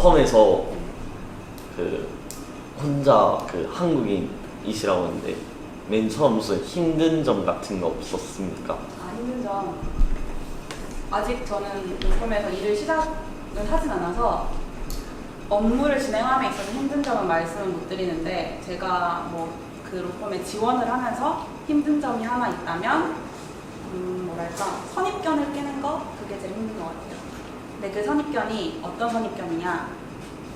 롬펌에서 그 혼자 그 한국인이시라고 했는데 맨 처음 무슨 힘든 점 같은 거 없었습니까? 아, 힘든 점. 아직 저는 롬펌에서 일을 시작을 하진 않아서 업무를 진행함에 있어서 힘든 점은 말씀을 못 드리는데, 제가 뭐 그 롬펌에 지원을 하면서 힘든 점이 하나 있다면 뭐랄까, 선입견을 깨는 거, 그게 제일 힘든 것 같아요. 근데 그 선입견이 어떤 선입견이냐,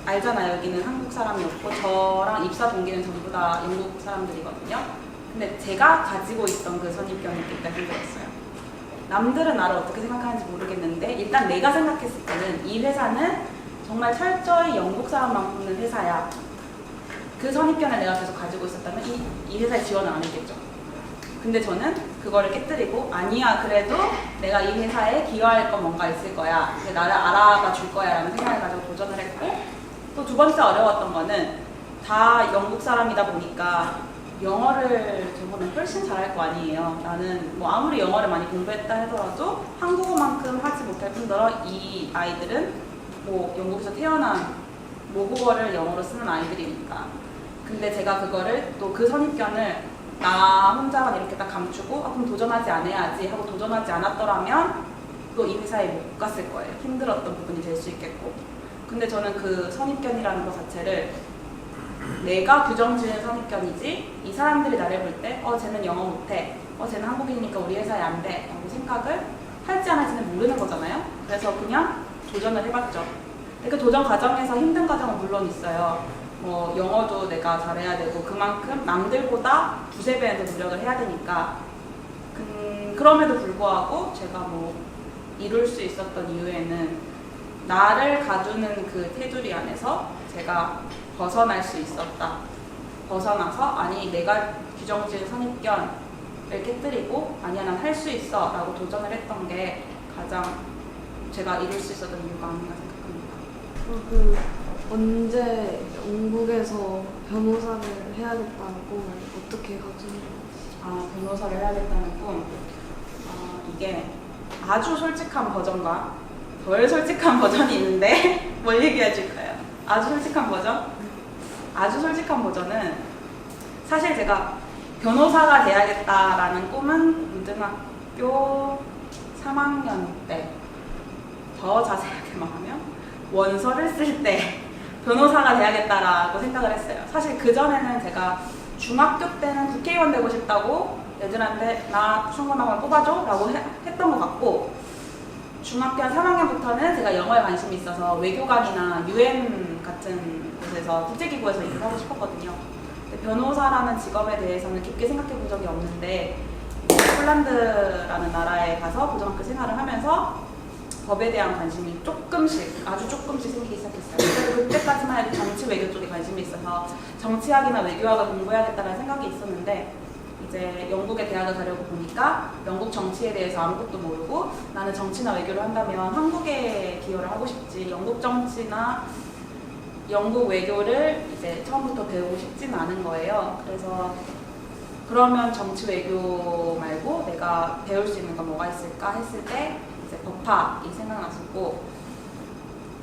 알잖아요. 여기는 한국 사람이 없고 저랑 입사 동기는 전부 다 영국 사람들이거든요. 근데 제가 가지고 있던 그 선입견이 있기 때문에 힘들었어요. 남들은 나를 어떻게 생각하는지 모르겠는데, 일단 내가 생각했을 때는 이 회사는 정말 철저히 영국 사람만 뽑는 회사야. 그 선입견을 내가 계속 가지고 있었다면 이 회사에 지원을 안 했겠죠. 근데 저는 그거를 깨뜨리고, 아니야, 그래도 내가 이 회사에 기여할 건 뭔가 있을 거야, 나를 알아봐 줄 거야 라는 생각을 가지고 도전을 했고, 또 두 번째 어려웠던 거는 다 영국 사람이다 보니까 영어를 저보다 훨씬 잘할 거 아니에요. 나는 뭐 아무리 영어를 많이 공부했다 하더라도 한국어만큼 하지 못할 뿐더러 이 아이들은 뭐 영국에서 태어난 모국어를 영어로 쓰는 아이들이니까. 근데 제가 그거를 또 그 선입견을 나 혼자만 이렇게 딱 감추고, 그럼 도전하지 않아야지 하고 도전하지 않았더라면 또 이 회사에 못 갔을 거예요. 힘들었던 부분이 될 수 있겠고. 근데 저는 그 선입견이라는 것 자체를 내가 규정 지은 선입견이지, 이 사람들이 나를 볼 때 쟤는 영어 못해, 쟤는 한국인이니까 우리 회사에 안 돼 라고 생각을 할지 안 할지는 모르는 거잖아요. 그래서 그냥 도전을 해봤죠. 그 도전 과정에서 힘든 과정은 물론 있어요. 뭐 영어도 내가 잘해야 되고 그만큼 남들보다 두세 배는 더 노력을 해야 되니까. 그럼에도 불구하고 제가 뭐 이룰 수 있었던 이유에는 나를 가두는 그 테두리 안에서 제가 벗어날 수 있었다. 벗어나서 아니 내가 규정 지은 선입견을 깨뜨리고 아니야 난 할 수 있어 라고 도전을 했던 게 가장 제가 이룰 수 있었던 이유가 아닌가 생각합니다. 언제 영국에서 변호사를 해야겠다는 꿈을 어떻게 가진 거예요? 변호사를 해야겠다는 꿈. 이게 아주 솔직한 버전과 덜 솔직한 버전이 있는데 뭘 얘기해 줄까요? 아주 솔직한 버전? 아주 솔직한 버전은 사실 제가 변호사가 돼야겠다라는 꿈은 고등학교 3학년 때, 더 자세하게 말하면 원서를 쓸 때 변호사가 돼야겠다라고 생각을 했어요. 사실 그전에는 제가 중학교 때는 국회의원 되고 싶다고 애들한테 나 충분하면 뽑아줘 라고 했던 것 같고, 중학교 한 3학년부터는 제가 영어에 관심이 있어서 외교관이나 UN 같은 곳에서 국제기구에서 일을 하고 싶었거든요. 근데 변호사라는 직업에 대해서는 깊게 생각해 본 적이 없는데, 폴란드라는 나라에 가서 고등학교 생활을 하면서 법에 대한 관심이 아주 조금씩 생기기 시작했어요. 그래서 그때까지만 해도 정치 외교 쪽에 관심이 있어서 정치학이나 외교학을 공부해야겠다는 생각이 있었는데, 이제 영국에 대학을 가려고 보니까 영국 정치에 대해서 아무것도 모르고 나는 정치나 외교를 한다면 한국에 기여를 하고 싶지, 영국 정치나 영국 외교를 이제 처음부터 배우고 싶진 않은 거예요. 그래서 그러면 정치 외교 말고 내가 배울 수 있는 건 뭐가 있을까 했을 때 이제 법학이 생각났었고,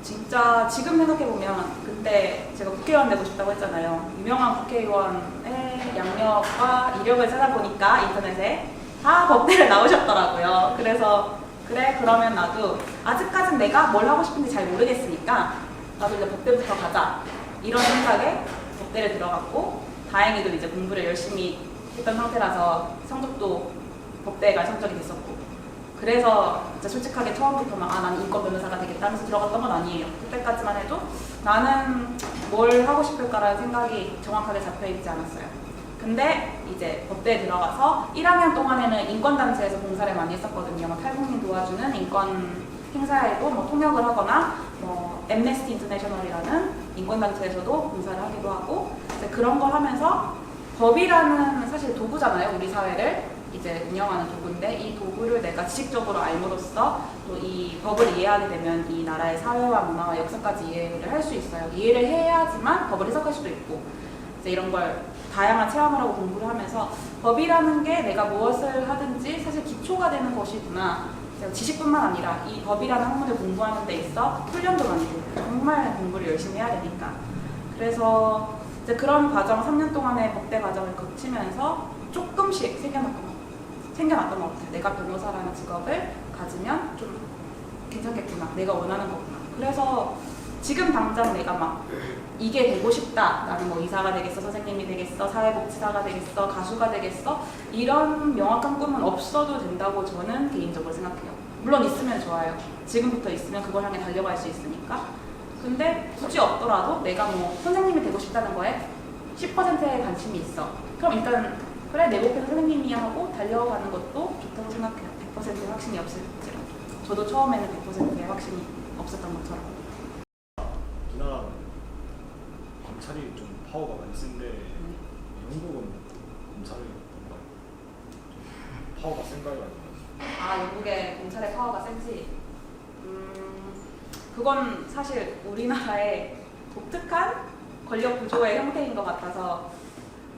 진짜 지금 생각해보면 그때 제가 국회의원 되고 싶다고 했잖아요. 유명한 국회의원의 양력과 이력을 찾아보니까 인터넷에 다 법대를 나오셨더라고요. 그래서 그래, 그러면 나도 아직까진 내가 뭘 하고 싶은지 잘 모르겠으니까 나도 이제 법대부터 가자 이런 생각에 법대를 들어갔고, 다행히도 이제 공부를 열심히 했던 상태라서 성적도 법대에 갈 성적이 됐었고, 그래서 진짜 솔직하게 처음부터 나는 인권 변호사가 되겠다 하면서 들어갔던 건 아니에요. 그때까지만 해도 나는 뭘 하고 싶을까라는 생각이 정확하게 잡혀있지 않았어요. 근데 이제 법대에 들어가서 1학년 동안에는 인권단체에서 봉사를 많이 했었거든요. 탈북민 도와주는 인권 행사에도 뭐 통역을 하거나 뭐 엠네스티 인터내셔널이라는 인권단체에서도 봉사를 하기도 하고, 이제 그런 걸 하면서 법이라는 사실 도구잖아요. 우리 사회를 이제 운영하는 도구인데, 이 도구를 내가 지식적으로 알므로써 또 이 법을 이해하게 되면 이 나라의 사회와 문화와 역사까지 이해를 할 수 있어요. 이해를 해야지만 법을 해석할 수도 있고, 이제 이런 걸 다양한 체험을 하고 공부를 하면서 법이라는 게 내가 무엇을 하든지 사실 기초가 되는 것이구나 지식뿐만 아니라 이 법이라는 학문을 공부하는 데 있어 훈련도 많이 되고 정말 공부를 열심히 해야 되니까. 그래서 이제 그런 과정 3년 동안의 복대 과정을 거치면서 조금씩 생겨났던 것 같아요. 내가 변호사라는 직업을 가지면 좀 괜찮겠구나. 내가 원하는 거구나. 그래서 지금 당장 내가 막 이게 되고 싶다. 나는 뭐 의사가 되겠어, 선생님이 되겠어, 사회복지사가 되겠어, 가수가 되겠어. 이런 명확한 꿈은 없어도 된다고 저는 개인적으로 생각해요. 물론 있으면 좋아요. 지금부터 있으면 그걸 향해 달려갈 수 있으니까. 근데 굳이 없더라도 내가 뭐 선생님이 되고 싶다는 거에 10%의 관심이 있어. 그럼 일단 그래 내 목표는 선생님이야 하고 달려가는 것도 좋다고 생각해요. 100%의 확신이 없을지라도. 저도 처음에는 100%의 확신이 없었던 것처럼. 우리나라는 검찰이 좀 파워가 많이 센데 영국은 검찰이 뭔가 파워가 센가요? 아니면 영국의 검찰의 파워가 센지 그건 사실 우리나라의 독특한 권력 구조의 형태인 것 같아서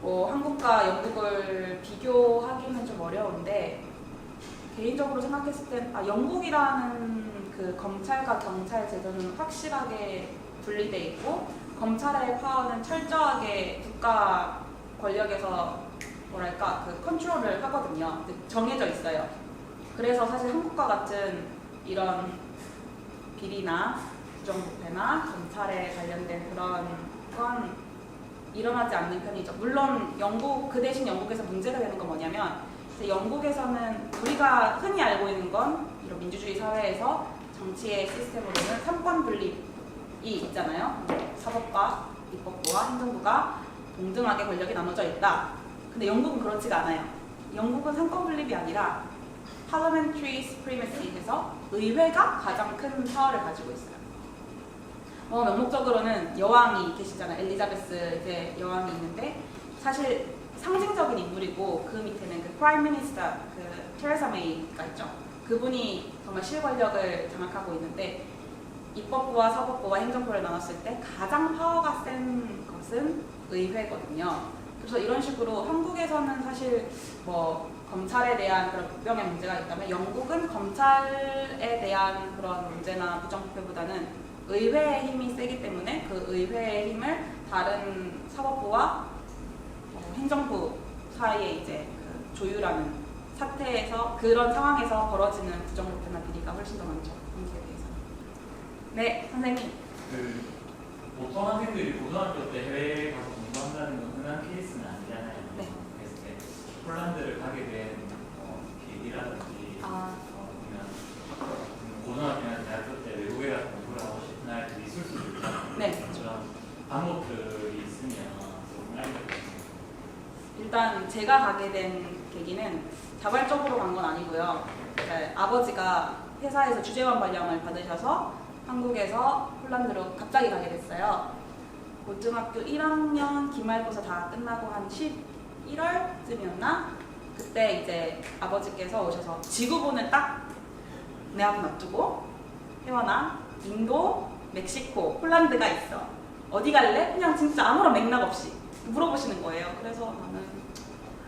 뭐 한국과 영국을 비교하기는 좀 어려운데 개인적으로 생각했을 땐 영국이라는 그 검찰과 경찰 제도는 확실하게 분리돼 있고 검찰의 파워는 철저하게 국가 권력에서 뭐랄까 그 컨트롤을 하거든요. 정해져 있어요. 그래서 사실 한국과 같은 이런 비리나 부정부패나 검찰에 관련된 그런 건 일어나지 않는 편이죠. 물론 그 대신 영국에서 문제가 되는 건 뭐냐면 영국에서는 우리가 흔히 알고 있는 건 이런 민주주의 사회에서 정치의 시스템으로는 삼권 분립이 있잖아요. 사법과 입법부와 행정부가 동등하게 권력이 나눠져 있다. 근데 영국은 그렇지가 않아요. 영국은 삼권 분립이 아니라 parliamentary supremacy 해서 의회가 가장 큰 파워를 가지고 있어요. 명목적으로는 여왕이 계시잖아요. 엘리자베스 여왕이 있는데 사실 상징적인 인물이고 그 밑에는 그 프라임 미니스터 그 테레사 메이가 있죠. 그분이 정말 실권력을 장악하고 있는데 입법부와 사법부와 행정부를 나눴을 때 가장 파워가 센 것은 의회거든요. 그래서 이런 식으로 한국에서는 사실 뭐 검찰에 대한 그런 국병의 문제가 있다면 영국은 검찰에 대한 그런 문제나 부정부패보다는 의회의 힘이 세기 때문에 그 의회의 힘을 다른 사법부와 행정부 사이에 이제 그 조율하는 사태에서 그런 상황에서 벌어지는 부정부패나 비리가 훨씬 더 많죠. 한국에 비해서. 네, 선생님. 보통 학생들이 고등학교 때 해외에 가서 공부한다는 건 흔한 케이스는 아니잖아요. 네. 그래서 폴란드를 가게 된 계기라든지 아니면 고등학교나 대학교 때 외국에 가서 공부를 하고 싶은 아이들이 있을 수도 있잖아요. 네. 그런 방법들이 있으면 좀 알려주세요. 일단 제가 가게 된 계기는 자발적으로 간 건 아니고요. 아버지가 회사에서 주재원 발령을 받으셔서 한국에서 폴란드로 갑자기 가게 됐어요. 고등학교 1학년 기말고사 다 끝나고 한 11월쯤이었나? 그때 이제 아버지께서 오셔서 지구본을 딱 내 앞에 놔두고 혜원아, 인도, 멕시코, 폴란드가 있어. 어디 갈래? 그냥 진짜 아무런 맥락 없이 물어보시는 거예요. 그래서 나는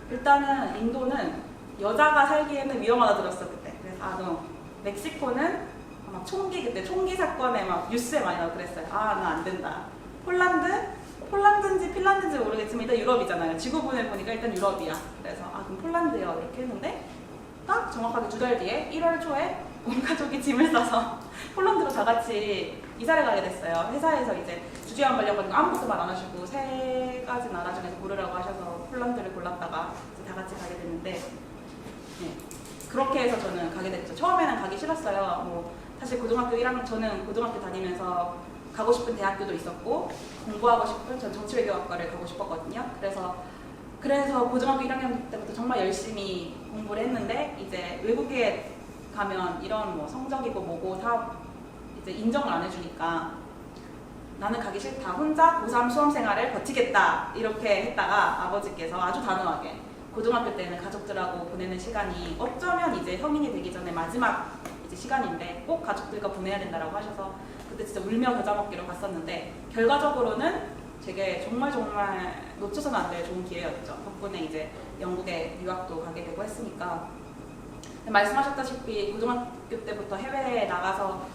일단은 인도는 여자가 살기에는 위험하다 들었어 그때. 그래서 너 멕시코는 막 그때 총기 사건에 막 뉴스에 많이 나오고 그랬어요. 나 안 된다. 폴란드인지 핀란드인지 모르겠지만 일단 유럽이잖아요. 지구본을 보니까 일단 유럽이야. 그래서 그럼 폴란드요 이렇게 했는데 딱 정확하게 2달 뒤에 1월 초에 온 가족이 짐을 싸서 폴란드로 다 같이 이사를 가게 됐어요. 회사에서 이제 주재원 발령 받은 거 아무것도 말 안 하시고 3가지 나라 중에서 고르라고 하셔서 폴란드를 골랐다가 다 같이 가게 됐는데 네. 그렇게 해서 저는 가게 됐죠. 처음에는 가기 싫었어요. 사실 고등학교 1학년 저는 고등학교 다니면서 가고 싶은 대학교도 있었고 공부하고 싶은 전 정치외교학과를 가고 싶었거든요. 그래서 고등학교 1학년 때부터 정말 열심히 공부를 했는데 이제 외국에 가면 이런 성적이고 뭐고 다 이제 인정을 안 해주니까 나는 가기 싫다. 혼자 고3 수험 생활을 버티겠다. 이렇게 했다가 아버지께서 아주 단호하게 고등학교 때는 가족들하고 보내는 시간이 어쩌면 이제 성인이 되기 전에 마지막 이제 시간인데 꼭 가족들과 보내야 된다라고 하셔서 그때 진짜 울며 겨자 먹기로 갔었는데 결과적으로는 되게 정말 놓쳐서는 안 될 좋은 기회였죠. 덕분에 이제 영국에 유학도 가게 되고 했으니까 말씀하셨다시피 고등학교 때부터 해외에 나가서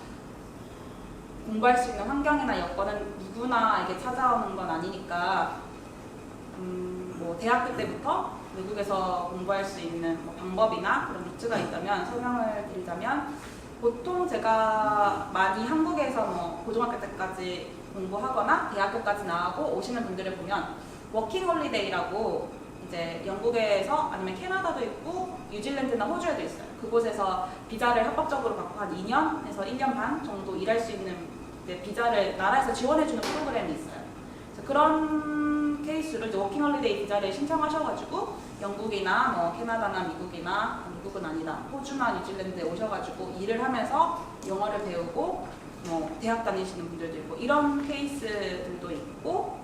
공부할 수 있는 환경이나 여건은 누구나 이게 찾아오는 건 아니니까 뭐 대학교 때부터 외국에서 공부할 수 있는 뭐 방법이나 그런 루트가 있다면 설명을 드리자면, 보통 제가 많이 한국에서 뭐 고등학교 때까지 공부하거나 대학교까지 나오고 오시는 분들을 보면 워킹 홀리데이라고 이제 영국에서 아니면 캐나다도 있고 뉴질랜드나 호주에도 있어요. 그곳에서 비자를 합법적으로 받고 한 2년에서 1년 반 정도 일할 수 있는 이제 비자를 나라에서 지원해주는 프로그램이 있어요. 그래서 그런 케이스로 이제 워킹 홀리데이 비자를 신청하셔가지고 영국이나 뭐 캐나다나 미국이나, 미국은 아니다, 호주나 뉴질랜드에 오셔가지고 일을 하면서 영어를 배우고 뭐 대학 다니시는 분들도 있고 이런 케이스들도 있고,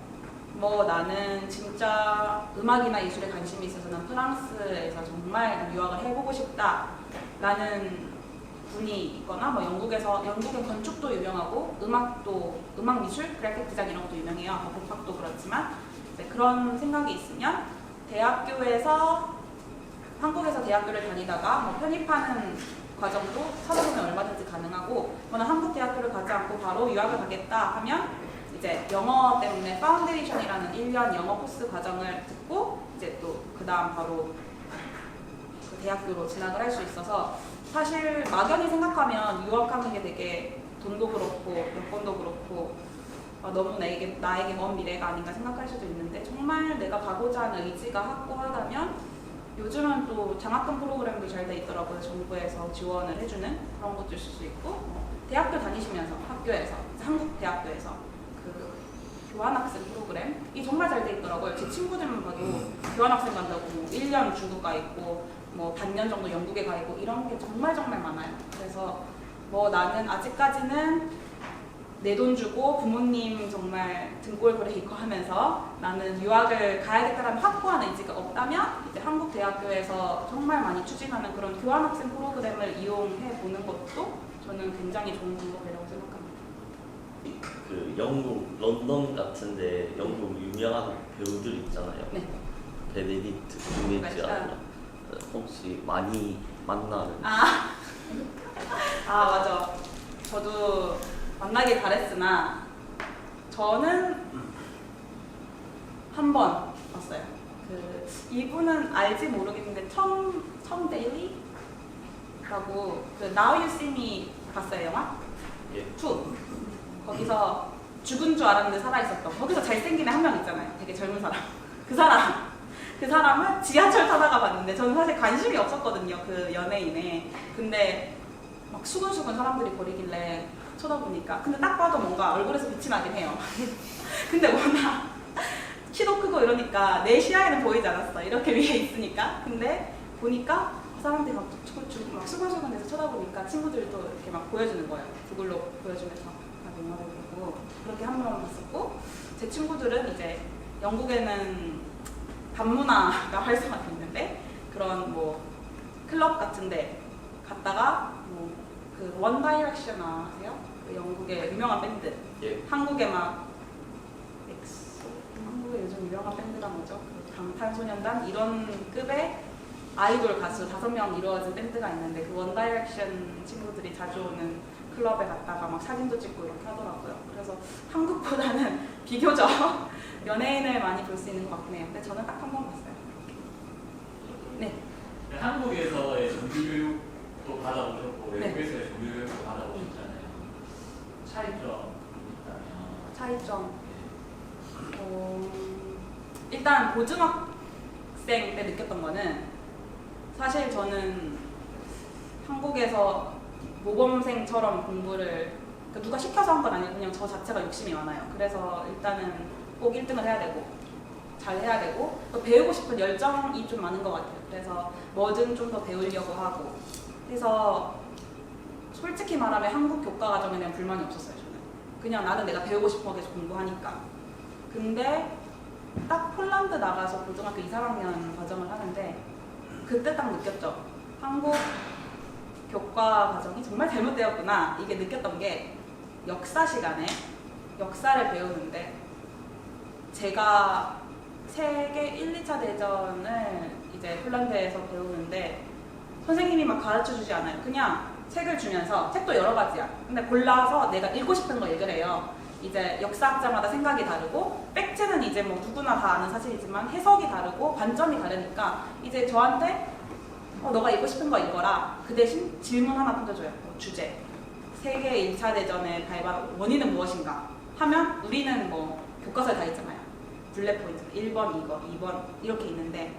뭐 나는 진짜 음악이나 예술에 관심이 있어서 난 프랑스에서 정말 유학을 해보고 싶다라는 분이 있거나, 뭐 영국은 건축도 유명하고 음악 미술, 그래픽 디자인 이런 것도 유명해요. 뭐 법학도 그렇지만 이제 그런 생각이 있으면 한국에서 대학교를 다니다가 뭐 편입하는 과정도 찾아보면 얼마든지 가능하고, 저는 한국 대학교를 가지 않고 바로 유학을 가겠다 하면 이제 영어 때문에 파운데이션이라는 1년 영어 코스 과정을 듣고 이제 또 그 다음 바로 그 대학교로 진학을 할 수 있어서, 사실 막연히 생각하면 유학하는 게 되게 돈도 그렇고 여건도 그렇고 너무 나에게 먼 미래가 아닌가 생각할 수도 있는데, 정말 내가 가고자 하는 의지가 확고하다면 요즘은 또 장학금 프로그램도 잘 돼 있더라고요. 정부에서 지원을 해주는 그런 것도 있을 수 있고, 대학교 다니시면서 학교에서 한국 대학교에서 그 교환학생 프로그램이 정말 잘 돼 있더라고요. 제 친구들만 봐도 교환학생 간다고 뭐 1년 중국 가 있고 뭐 반년 정도 영국에 가 있고 이런 게 정말 많아요. 그래서 뭐 나는 아직까지는 내 돈 주고 부모님 정말 등골고래 입고 하면서 나는 유학을 가야겠다라는 확고한 의지가 없다면 이제 한국 대학교에서 정말 많이 추진하는 그런 교환학생 프로그램을 이용해 보는 것도 저는 굉장히 좋은 방법이라고 생각합니다. 그 영국 런던 같은데 영국 유명한 배우들 있잖아요. 네. 베네딕트 큐메지아 혹시 많이 만나는? 맞아. 저도 만나길 바랬으나 저는 한 번 봤어요. 이분은 알지 모르겠는데 톰 데일리라고 그 Now You See Me 봤어요, 영화? 예. 2. 거기서 죽은 줄 알았는데 살아있었던, 거기서 잘생긴 애 한 명 있잖아요. 되게 젊은 사람. 그 사람은 지하철 타다가 봤는데 저는 사실 관심이 없었거든요, 그 연예인에. 근데 막 수근수근 사람들이 거리길래 쳐다보니까, 근데 딱 봐도 뭔가 얼굴에서 빛이 나긴 해요. 근데 워낙 키도 크고 이러니까 내 시야에는 보이지 않았어, 이렇게 위에 있으니까. 근데 보니까 그 사람들이 막 수근수근 해서 쳐다보니까 친구들도 이렇게 막 보여주는 거예요. 구글로 보여주면서 영화를 보고 그렇게 한 번 봤었고, 제 친구들은 이제 영국에는 밤문화가 활성화되어 있는데 그런 뭐 클럽 같은데 갔다가 뭐 그 원 다이렉션 아세요? 그 영국의 유명한 밴드. 예. 한국에 요즘 유명한 밴드가 뭐죠? 그 방탄소년단 이런 급의 아이돌 가수 5명 이루어진 밴드가 있는데, 그 원 다이렉션 친구들이 자주 오는 클럽에 갔다가 막 사진도 찍고 이렇게 하더라고요. 그래서 한국보다는 비교적 연예인을 많이 볼 수 있는 것 같긴 해요. 근데 저는 딱 한 번 봤어요. 네. 한국에서의 정규교육도 받아보셨고 네. 외국에서의 정규교육도 받아보셨잖아요. 차이점 있다면? 차이점. 일단 고등학생 때 느꼈던 거는, 사실 저는 한국에서 모범생처럼 공부를 누가 시켜서 한 건 아니고 그냥 저 자체가 욕심이 많아요. 그래서 일단은 꼭 1등을 해야 되고 잘 해야 되고 또 배우고 싶은 열정이 좀 많은 것 같아요. 그래서 뭐든 좀 더 배우려고 하고 해서, 솔직히 말하면 한국 교과 과정에 대한 불만이 없었어요. 저는 그냥 나는 내가 배우고 싶어 계속 공부하니까. 근데 딱 폴란드 나가서 고등학교 2, 3학년 과정을 하는데 그때 딱 느꼈죠. 한국 교과 과정이 정말 잘못되었구나, 이게 느꼈던 게, 역사 시간에 역사를 배우는데 제가 세계 1, 2차 대전을 이제 폴란드에서 배우는데 선생님이 막 가르쳐 주지 않아요. 그냥 책을 주면서 책도 여러 가지야. 근데 골라서 내가 읽고 싶은 거 읽으래요. 이제 역사학자마다 생각이 다르고 팩트는 이제 뭐 누구나 다 아는 사실이지만 해석이 다르고 관점이 다르니까 이제 저한테 너가 읽고 싶은 거 읽어라. 그 대신 질문 하나 던져줘요. 주제. 세계 1차 대전의 발발 원인은 무엇인가? 하면 우리는 뭐 교과서에 다 있잖아요. 블랙 포인트 1번, 2번 이렇게 있는데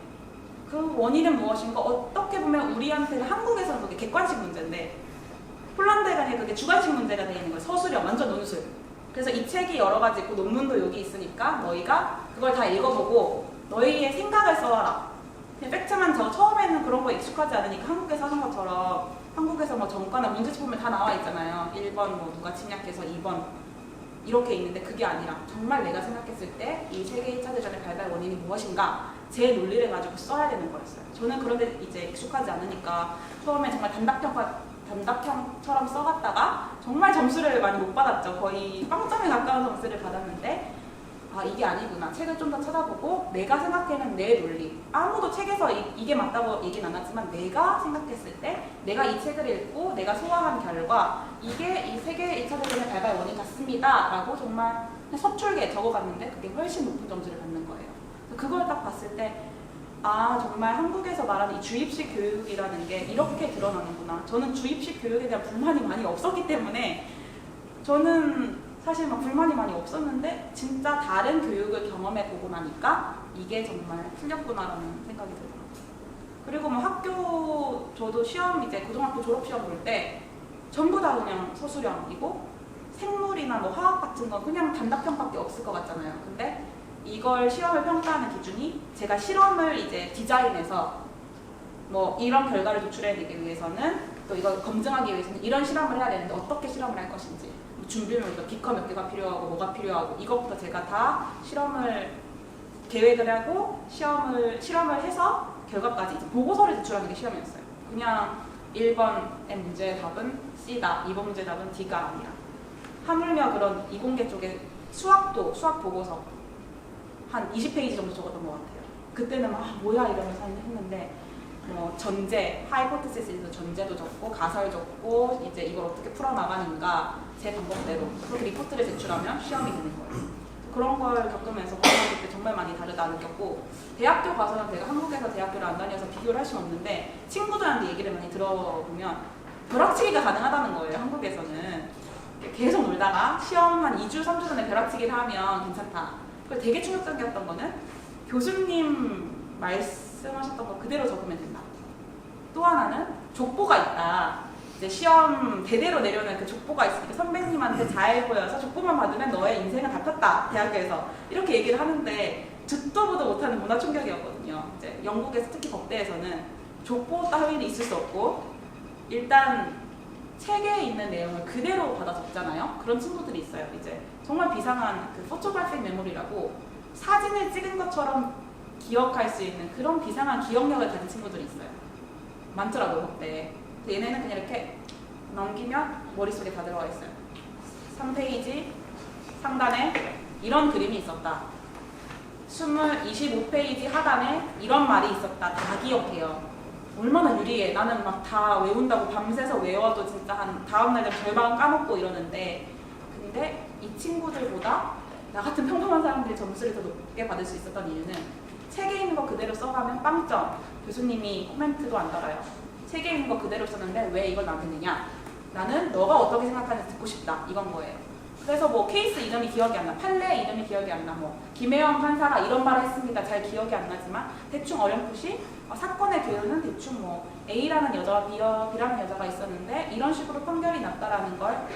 그 원인은 무엇인가? 어떻게 보면 우리한테는 한국에서는 그게 객관식 문제인데 폴란드에 그게 주관식 문제가 되어 있는 거예요. 서술형, 완전 논술. 그래서 이 책이 여러 가지 있고 논문도 여기 있으니까 너희가 그걸 다 읽어보고 너희의 생각을 써와라. 그냥 팩트만 처음에는 그런 거 익숙하지 않으니까 한국에서 하는 것처럼 한국에서 뭐 전과나 문제집 보면 다 나와 있잖아요. 1번 뭐 누가 침략해서 2번 이렇게 있는데 그게 아니라 정말 내가 생각했을 때 이 세계 1차 대전의 발발 원인이 무엇인가 제 논리를 가지고 써야 되는 거였어요. 저는 그런데 이제 익숙하지 않으니까 처음에 정말 단답형처럼 써갔다가 정말 점수를 많이 못 받았죠. 거의 빵점에 가까운 점수를 받았는데 아 이게 아니구나. 책을 좀 더 찾아보고 내가 생각하는 내 논리 아무도 책에서 이게 맞다고 얘기는 안 하지만 내가 생각했을 때 내가 이 책을 읽고 내가 소화한 결과 이게 이 세계 1차 대전의 발발 원인 같습니다 라고 정말 서툴게 적어갔는데 그게 훨씬 높은 점수를 받는 거예요. 그걸 딱 봤을 때 아 정말 한국에서 말하는 이 주입식 교육이라는 게 이렇게 드러나는구나. 저는 주입식 교육에 대한 불만이 많이 없었기 때문에 저는 사실 막 불만이 많이 없었는데 진짜 다른 교육을 경험해보고 나니까 이게 정말 틀렸구나라는 생각이 들더라고요. 그리고 뭐 학교 저도 시험 이제 고등학교 졸업시험 볼 때 전부 다 그냥 서술형이고 생물이나 뭐 화학 같은 건 그냥 단답형밖에 없을 것 같잖아요. 근데 이걸 시험을 평가하는 기준이 제가 실험을 이제 디자인해서 뭐 이런 결과를 도출해내기 위해서는 또 이걸 검증하기 위해서는 이런 실험을 해야 되는데 어떻게 실험을 할 것인지 준비물도 비커 몇 개가 필요하고 뭐가 필요하고 이것부터 제가 다 실험을 계획을 하고 실험을 해서 결과까지 이제 보고서를 제출하는 게 시험이었어요. 그냥 1번의 문제의 답은 C다, 2번 문제의 답은 D가 아니라 하물며 그런 이공계 쪽에 수학 보고서 한 20페이지 정도 적었던 것 같아요. 그때는 막 뭐야 이러면서 했는데 뭐 전제, 하이포테시스도 전제도 적고 가설 적고 이제 이걸 어떻게 풀어나가는가 제 방법대로 그렇게 리포트를 제출하면 시험이 되는 거예요. 그런 걸 겪으면서 고등학교 때 정말 많이 다르다 느꼈고 대학교 가서는 제가 한국에서 대학교를 안 다녀서 비교를 할 수는 없는데 친구들한테 얘기를 많이 들어보면 벼락치기가 가능하다는 거예요. 한국에서는 계속 놀다가 시험 한 2주, 3주 전에 벼락치기를 하면 괜찮다. 그리고 되게 충격적이었던 거는 교수님 말씀하셨던 거 그대로 적으면 된다. 또 하나는 족보가 있다. 이제 시험 대대로 내려오는 그 족보가 있으니까 선배님한테 잘 보여서 족보만 받으면 너의 인생은 다 폈다. 대학교에서. 이렇게 얘기를 하는데 듣도 보도 못하는 문화 충격이었거든요. 이제 영국에서 특히 법대에서는 족보 따위는 있을 수 없고 일단 책에 있는 내용을 그대로 받아 적잖아요. 그런 친구들이 있어요. 이제 정말 비상한 그 포토그래픽 메모리라고 사진을 찍은 것처럼 기억할 수 있는 그런 비상한 기억력을 가진 친구들이 있어요. 많더라고요, 그때. 얘네는 그냥 이렇게 넘기면 머릿속에 다 들어가 있어요. 3페이지 상단에 이런 그림이 있었다. 25페이지 하단에 이런 말이 있었다. 다 기억해요. 얼마나 유리해. 나는 막 다 외운다고 밤새서 외워도 진짜 한 다음날 되면 절반 까먹고 이러는데 근데 이 친구들보다 나 같은 평범한 사람들이 점수를 더 높게 받을 수 있었던 이유는 책에 있는 거 그대로 써가면 빵점. 교수님이 코멘트도 안 달아요. 책에 있는 거 그대로 썼는데 왜 이걸 나한테 내냐? 나는 너가 어떻게 생각하는지 듣고 싶다. 이건 거예요. 그래서 뭐 케이스 이름이 기억이 안 나. 판례 이름이 기억이 안 나. 뭐 김혜원 판사가 이런 말을 했습니다. 잘 기억이 안 나지만 대충 어렴풋이 사건의 개요는 대충 뭐 A라는 여자와 B라는 여자가 있었는데 이런 식으로 판결이 났다라는 걸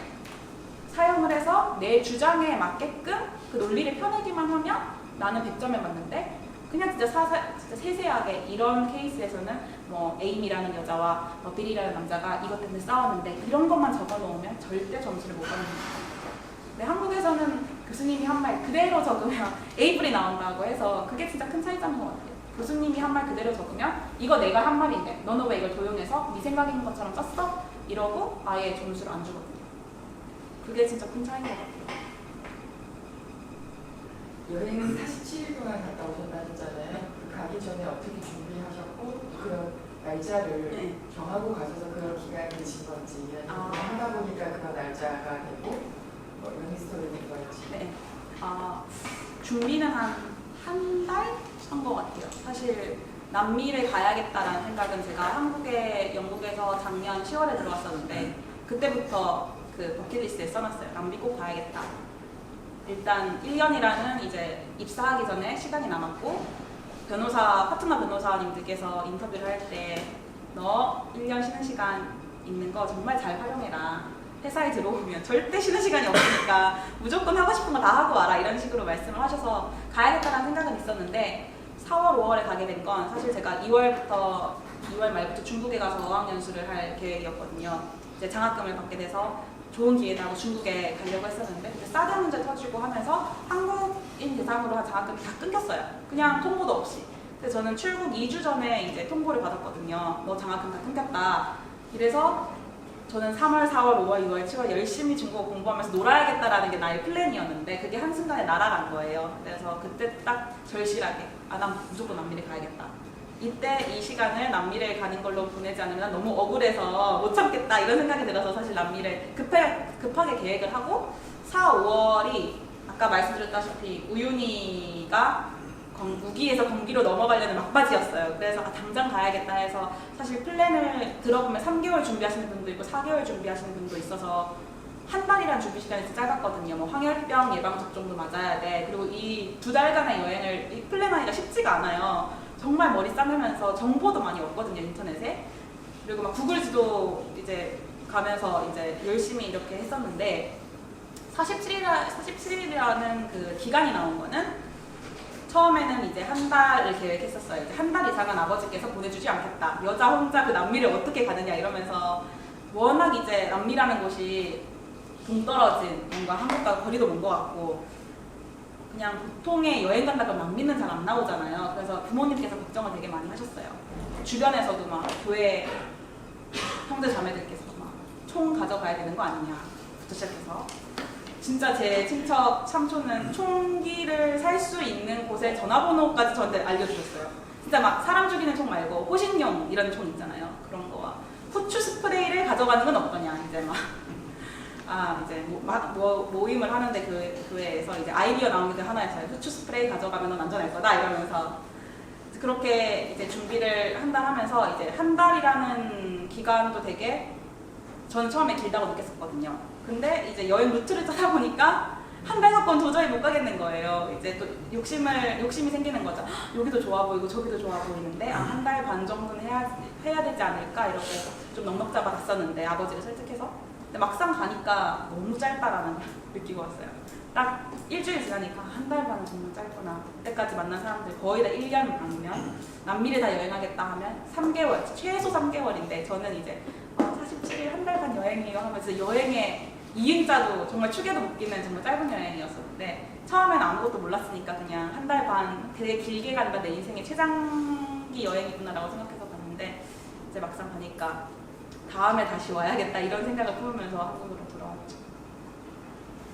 사용을 해서 내 주장에 맞게끔 그 논리를 펴내기만 하면 나는 100점에 맞는데 그냥 진짜 세세하게 이런 케이스에서는 뭐 A이라는 여자와 뭐 B라는 남자가 이것 때문에 싸웠는데 이런 것만 적어놓으면 절대 점수를 못 받는 거예요. 근데 한국에서는 교수님이 한 말 그대로 적으면 A뿔이 나온다고 해서 그게 진짜 큰 차이점인 것 같아요. 교수님이 한 말 그대로 적으면 이거 내가 한 말인데 너는 왜 이걸 도용해서 네 생각인 것처럼 썼어? 이러고 아예 점수를 안 주거든요. 그게 진짜 큰 차이인 것 같아요. 여행은 47일 동안 갔다 오셨다 했잖아요. 그 가기 전에 어떻게 준비하셨고 날짜를 네. 정하고 가셔서 그런 기간이 되신 건지 아니면 그냥 하다 보니까 그런 날짜가 되고 뭐 이런 히스토리를 된 건지. 네. 준비는 한 달 한 것 같아요. 사실 남미를 가야겠다라는 생각은 제가 한국에 영국에서 작년 10월에 들어왔었는데 그때부터 그 버킷리스트에 써놨어요. 남미 꼭 가야겠다. 일단 1년이라는 이제 입사하기 전에 시간이 남았고 파트너 변호사님들께서 인터뷰를 할 때 너 1년 쉬는 시간 있는 거 정말 잘 활용해라. 회사에 들어오면 절대 쉬는 시간이 없으니까 무조건 하고 싶은 거 다 하고 와라 이런 식으로 말씀을 하셔서 가야겠다는 생각은 있었는데 4월, 5월에 가게 된 건 사실 제가 2월 말부터 중국에 가서 어학연수를 할 계획이었거든요. 이제 장학금을 받게 돼서 좋은 기회라고 중국에 가려고 했었는데 그때 사드 문제 터지고 하면서 한국인 대상으로 한 장학금이 다 끊겼어요. 그냥 통보도 없이. 그래서 저는 출국 2주 전에 이제 통보를 받았거든요. 너 장학금 다 끊겼다. 이래서 저는 3월, 4월, 5월, 6월, 7월 열심히 중국어 공부하면서 놀아야겠다라는 게 나의 플랜이었는데 그게 한순간에 날아간 거예요. 그래서 그때 딱 절실하게 난 무조건 남미를 가야겠다. 이때 이 시간을 남미를 가는 걸로 보내지 않으면 너무 억울해서 못 참겠다 이런 생각이 들어서 사실 남미를 급하게 계획을 하고 4, 5월이 아까 말씀드렸다시피 우윤희가 우기에서 건기로 넘어가려는 막바지였어요. 그래서 당장 가야겠다 해서 사실 플랜을 들어보면 3개월 준비하시는 분도 있고 4개월 준비하시는 분도 있어서 한 달이란 준비 시간이 진짜 짧았거든요. 뭐 황열병 예방 접종도 맞아야 돼. 그리고 이 2달간의 여행을 플랜하기가 쉽지가 않아요. 정말 머리 싸매면서 정보도 많이 없거든요, 인터넷에. 그리고 막 구글 지도 이제 가면서 이제 열심히 이렇게 했었는데 47일이라는 그 기간이 나온 거는 처음에는 이제 한 달을 계획했었어요. 이제 한 달 이상은 아버지께서 보내주지 않겠다. 여자 혼자 그 남미를 어떻게 가느냐 이러면서 워낙 이제 남미라는 곳이 동떨어진 뭔가 한국과 거리도 먼 것 같고 그냥 보통의 여행 간다 그러면 남미는 잘 안 나오잖아요. 그래서 부모님께서 걱정을 되게 많이 하셨어요. 주변에서도 막 교회 형제 자매들께서 막 총 가져가야 되는 거 아니냐부터 시작해서 진짜 제 친척 삼촌은 총기를 살 수 있는 곳의 전화번호까지 저한테 알려주셨어요. 진짜 막 사람 죽이는 총 말고 호신용 이런 총 있잖아요. 그런 거와 후추 스프레이를 가져가는 건 어떠냐 이제 막 이제 모임을 하는데 그 교회에서 이제 아이디어 나온 게 하나였어요. 후추 스프레이 가져가면 넌 안전할 거다 이러면서 그렇게 이제 준비를 한 달 하면서 이제 한 달이라는 기간도 되게 저는 처음에 길다고 느꼈었거든요. 근데 이제 여행 루트를 짜다 보니까 한 달 갖고는 도저히 못 가겠는 거예요. 이제 또 욕심이 생기는 거죠. 여기도 좋아 보이고 저기도 좋아 보이는데 한 달 반 정도는 해야 되지 않을까 이렇게 좀 넉넉 잡아 갔었는데 아버지를 설득해서 근데 막상 가니까 너무 짧다라는 걸 느끼고 왔어요. 딱 일주일 지나니까 한 달 반은 정말 짧구나. 그때까지 만난 사람들 거의 다 1년 아니면 남미를 다 여행하겠다 하면 3개월, 최소 3개월인데 저는 이제 47일 한 달 반 여행이에요 하면서 여행의 2인자도 정말 축에도 못 끼는 정말 짧은 여행이었었는데 처음에는 아무것도 몰랐으니까 그냥 한 달 반 되게 길게 간다 내 인생의 최장기 여행이구나라고 생각해서 갔는데 이제 막상 가니까 다음에 다시 와야겠다 이런 생각을 품으면서 한국으로 돌아왔어요.